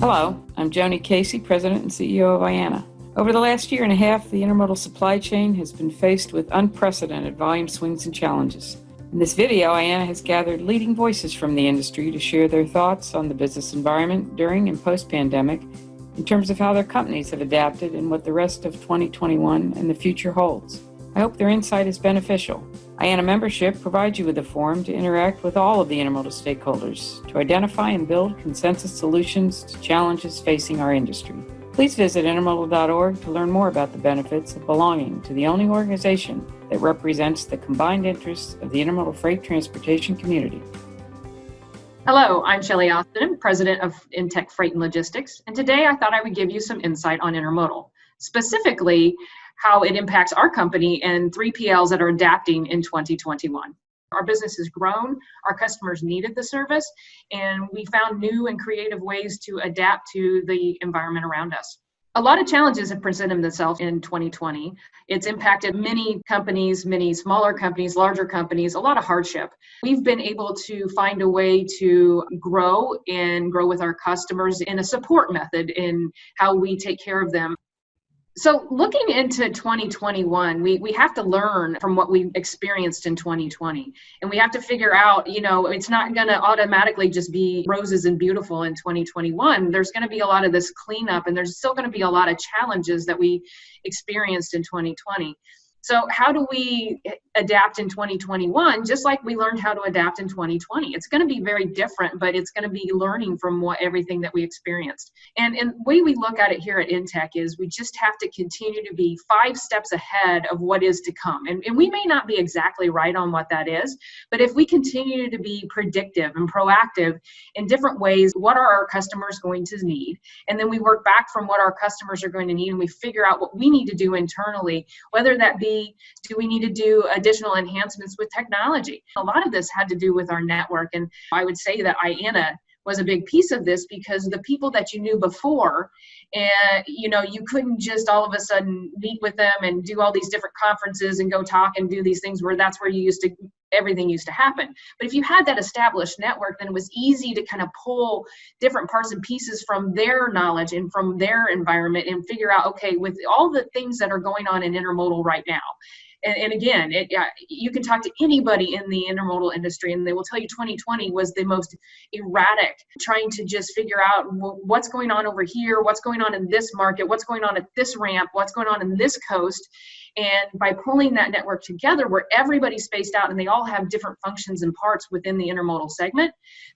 Hello, I'm Joni Casey, President and CEO of IANA. Over the last year and a half, the intermodal supply chain has been faced with unprecedented volume swings and challenges. In this video, IANA has gathered leading voices from the industry to share their thoughts on the business environment during and post-pandemic in terms of how their companies have adapted and what the rest of 2021 and the future holds. I hope their insight is beneficial. IANA membership provides you with a forum to interact with all of the intermodal stakeholders to identify and build consensus solutions to challenges facing our industry. Please visit intermodal.org to learn more about the benefits of belonging to the only organization that represents the combined interests of the intermodal freight transportation community. Hello, I'm Shelli, President of Intek Freight and Logistics, and today I thought I would give you some insight on intermodal, specifically how it impacts our company and 3PLs that are adapting in 2021. Our business has grown, our customers needed the service, and we found new and creative ways to adapt to the environment around us. A lot of challenges have presented themselves in 2020. It's impacted many companies, many smaller companies, larger companies, a lot of hardship. We've been able to find a way to grow with our customers in a support method in how we take care of them. So looking into 2021, we have to learn from what we experienced in 2020. And we have to figure out, it's not going to automatically just be roses and beautiful in 2021. There's going to be a lot of this cleanup, and there's still going to be a lot of challenges that we experienced in 2020. So how do we adapt in 2021, just like we learned how to adapt in 2020? It's going to be very different, but it's going to be learning from everything that we experienced. And the way we look at it here at Intek is we just have to continue to be 5 steps ahead of what is to come. And we may not be exactly right on what that is, but if we continue to be predictive and proactive in different ways, what are our customers going to need? And then we work back from what our customers are going to need, and we figure out what we need to do internally, whether that be, do we need to do additional enhancements with technology? A lot of this had to do with our network, and I would say that IANA was a big piece of this because the people that you knew before, and you couldn't just all of a sudden meet with them and do all these different conferences and go talk and do these things where that's where everything used to happen. But if you had that established network, then it was easy to kind of pull different parts and pieces from their knowledge and from their environment and figure out, okay, with all the things that are going on in intermodal right now. And again, you can talk to anybody in the intermodal industry and they will tell you 2020 was the most erratic, trying to just figure out what's going on over here, what's going on in this market, what's going on at this ramp, what's going on in this coast. And by pulling that network together where everybody's spaced out and they all have different functions and parts within the intermodal segment,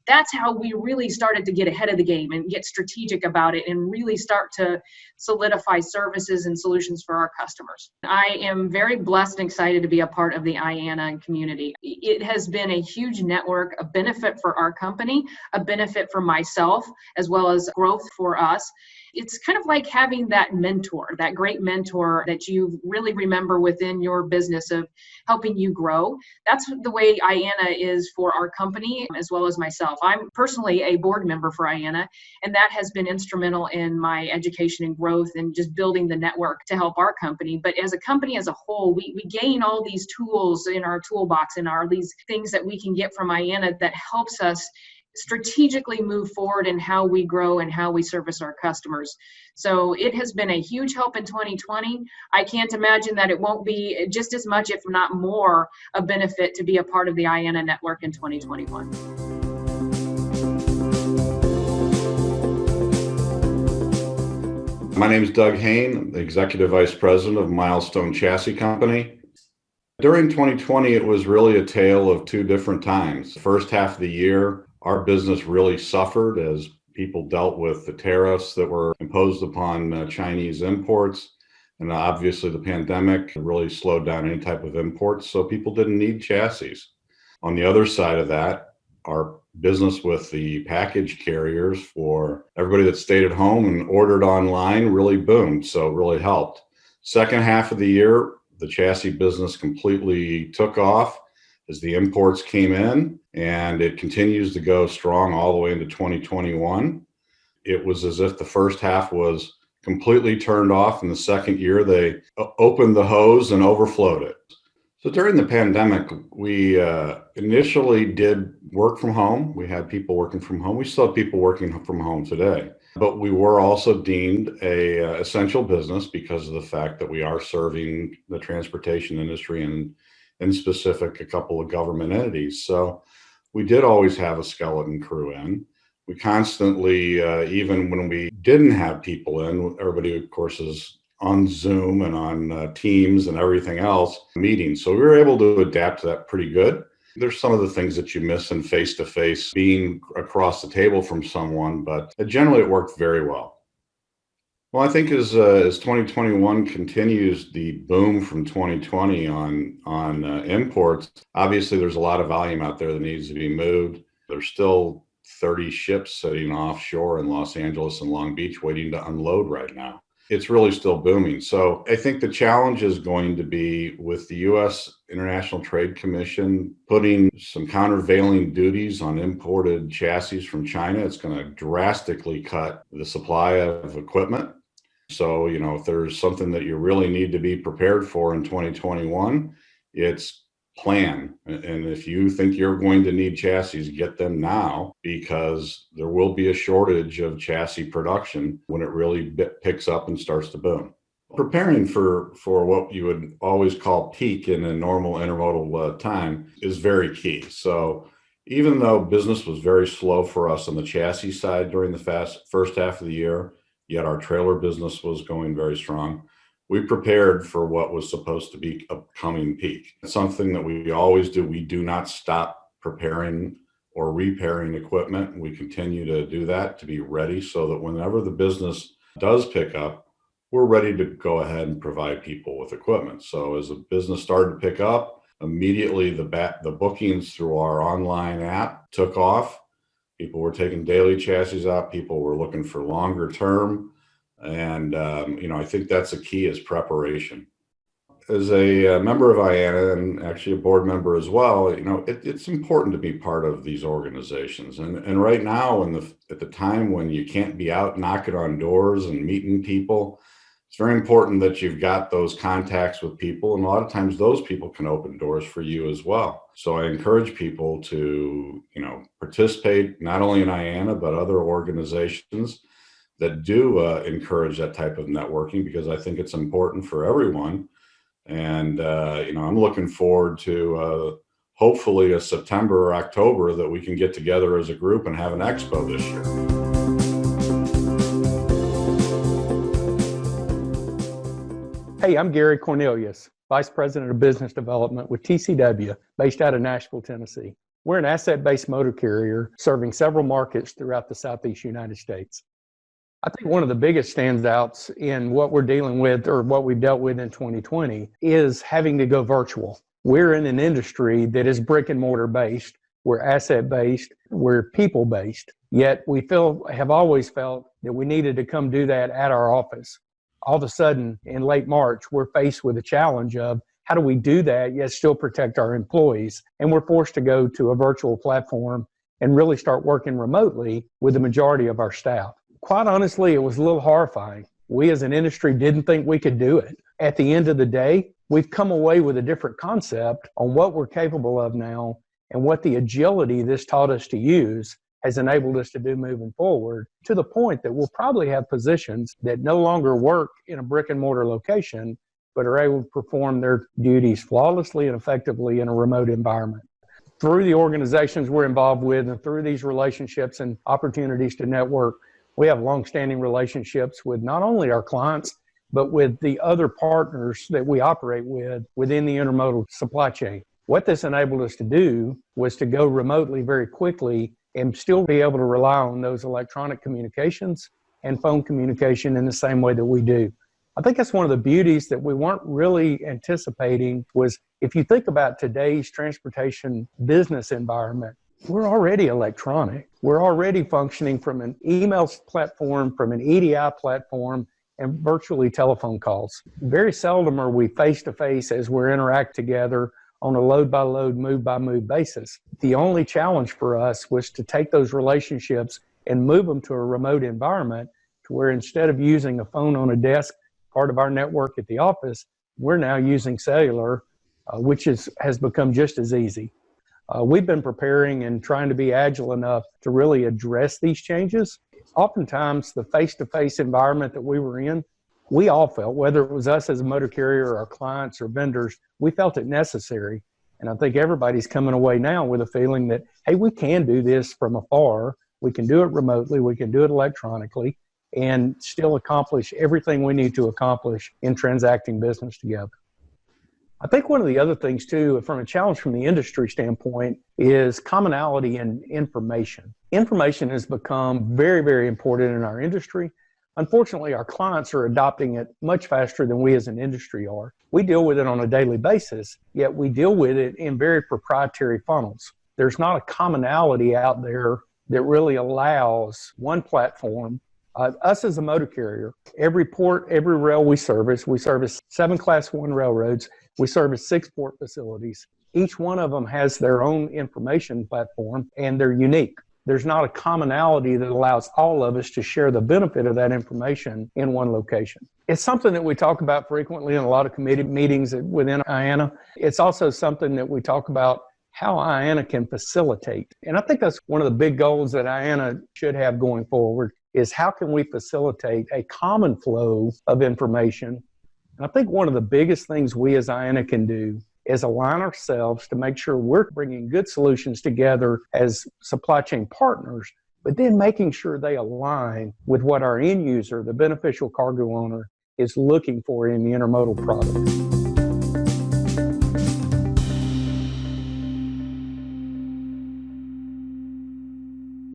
that's how we really started to get ahead of the game and get strategic about it and really start to solidify services and solutions for our customers. I am very blessed and excited to be a part of the IANA community. It has been a huge network, a benefit for our company, a benefit for myself, as well as growth for us. It's kind of like having that mentor, that great mentor that you really remember within your business of helping you grow. That's the way IANA is for our company as well as myself. I'm personally a board member for IANA, and that has been instrumental in my education and growth and just building the network to help our company. But as a company as a whole, we gain all these tools in our toolbox and these things that we can get from IANA that helps us strategically move forward in how we grow and how we service our customers. So it has been a huge help in 2020. I can't imagine that it won't be just as much, if not more, a benefit to be a part of the IANA network in 2021. My name is Doug Hoehn. I'm the Executive Vice President of Milestone Chassis Company. During 2020, it was really a tale of 2 different times. The first half of the year, our business really suffered as people dealt with the tariffs that were imposed upon Chinese imports. And obviously the pandemic really slowed down any type of imports, so people didn't need chassis. On the other side of that, our business with the package carriers for everybody that stayed at home and ordered online really boomed, so it really helped. Second half of the year, the chassis business completely took off as the imports came in, and it continues to go strong all the way into 2021. It was as if the first half was completely turned off, and the second year they opened the hose and overflowed it. So during the pandemic, we initially did work from home. We had people working from home. We still have people working from home today. But we were also deemed a essential business because of the fact that we are serving the transportation industry and in specific, a couple of government entities. So we did always have a skeleton crew in. We constantly, even when we didn't have people in, everybody, of course, is on Zoom and on Teams and everything else, meetings. So we were able to adapt to that pretty good. There's some of the things that you miss in face-to-face, being across the table from someone, but generally it worked very well. Well, I think as 2021 continues the boom from 2020 on imports, obviously there's a lot of volume out there that needs to be moved. There's still 30 ships sitting offshore in Los Angeles and Long Beach waiting to unload right now. It's really still booming. So I think the challenge is going to be with the U.S. International Trade Commission putting some countervailing duties on imported chassis from China. It's going to drastically cut the supply of equipment. So, if there's something that you really need to be prepared for in 2021, it's plan. And if you think you're going to need chassis, get them now, because there will be a shortage of chassis production when it really picks up and starts to boom. Preparing for what you would always call peak in a normal intermodal time is very key. So even though business was very slow for us on the chassis side during the first half of the year, yet our trailer business was going very strong, we prepared for what was supposed to be a coming peak. It's something that we always do. We do not stop preparing or repairing equipment. We continue to do that to be ready so that whenever the business does pick up, we're ready to go ahead and provide people with equipment. So as the business started to pick up, immediately the bookings through our online app took off. People were taking daily chassis out. People were looking for longer term. And, I think that's a key is preparation. As a member of IANA and actually a board member as well, it's important to be part of these organizations. And right now, at the time when you can't be out knocking on doors and meeting people, it's very important that you've got those contacts with people. And a lot of times those people can open doors for you as well. So I encourage people to, participate not only in IANA, but other organizations that do encourage that type of networking, because I think it's important for everyone. And, I'm looking forward to hopefully a September or October that we can get together as a group and have an expo this year. Hey, I'm Gary Cornelius, Vice President of Business Development with TCW, based out of Nashville, Tennessee. We're an asset-based motor carrier serving several markets throughout the Southeast United States. I think one of the biggest standouts in what we're dealing with, or what we've dealt with in 2020, is having to go virtual. We're in an industry that is brick and mortar based. We're asset based. We're people based. Yet we have always felt that we needed to come do that at our office. All of a sudden, in late March, we're faced with a challenge of how do we do that yet still protect our employees? And we're forced to go to a virtual platform and really start working remotely with the majority of our staff. Quite honestly, it was a little horrifying. We as an industry didn't think we could do it. At the end of the day, we've come away with a different concept on what we're capable of now, and what the agility this taught us to use has enabled us to do moving forward, to the point that we'll probably have positions that no longer work in a brick and mortar location, but are able to perform their duties flawlessly and effectively in a remote environment. Through the organizations we're involved with and through these relationships and opportunities to network, we have longstanding relationships with not only our clients, but with the other partners that we operate with within the intermodal supply chain. What this enabled us to do was to go remotely very quickly and still be able to rely on those electronic communications and phone communication in the same way that we do. I think that's one of the beauties that we weren't really anticipating was, if you think about today's transportation business environment, we're already electronic. We're already functioning from an email platform, from an EDI platform, and virtually telephone calls. Very seldom are we face-to-face as we interact together on a load-by-load, move-by-move basis. The only challenge for us was to take those relationships and move them to a remote environment, to where instead of using a phone on a desk, part of our network at the office, we're now using cellular, which has become just as easy. We've been preparing and trying to be agile enough to really address these changes. Oftentimes, the face-to-face environment that we were in, we all felt, whether it was us as a motor carrier or our clients or vendors, we felt it necessary. And I think everybody's coming away now with a feeling that, hey, we can do this from afar. We can do it remotely. We can do it electronically and still accomplish everything we need to accomplish in transacting business together. I think one of the other things, too, from a challenge from the industry standpoint, is commonality in information. Information has become very, very important in our industry. Unfortunately, our clients are adopting it much faster than we as an industry are. We deal with it on a daily basis, yet we deal with it in very proprietary funnels. There's not a commonality out there that really allows one platform. Us as a motor carrier, every port, every rail we service 7 Class 1 railroads, we service 6 port facilities. Each one of them has their own information platform, and they're unique. There's not a commonality that allows all of us to share the benefit of that information in one location. It's something that we talk about frequently in a lot of committee meetings within IANA. It's also something that we talk about how IANA can facilitate. And I think that's one of the big goals that IANA should have going forward, is how can we facilitate a common flow of information. And I think one of the biggest things we as IANA can do is align ourselves to make sure we're bringing good solutions together as supply chain partners, but then making sure they align with what our end user, the beneficial cargo owner, is looking for in the intermodal product.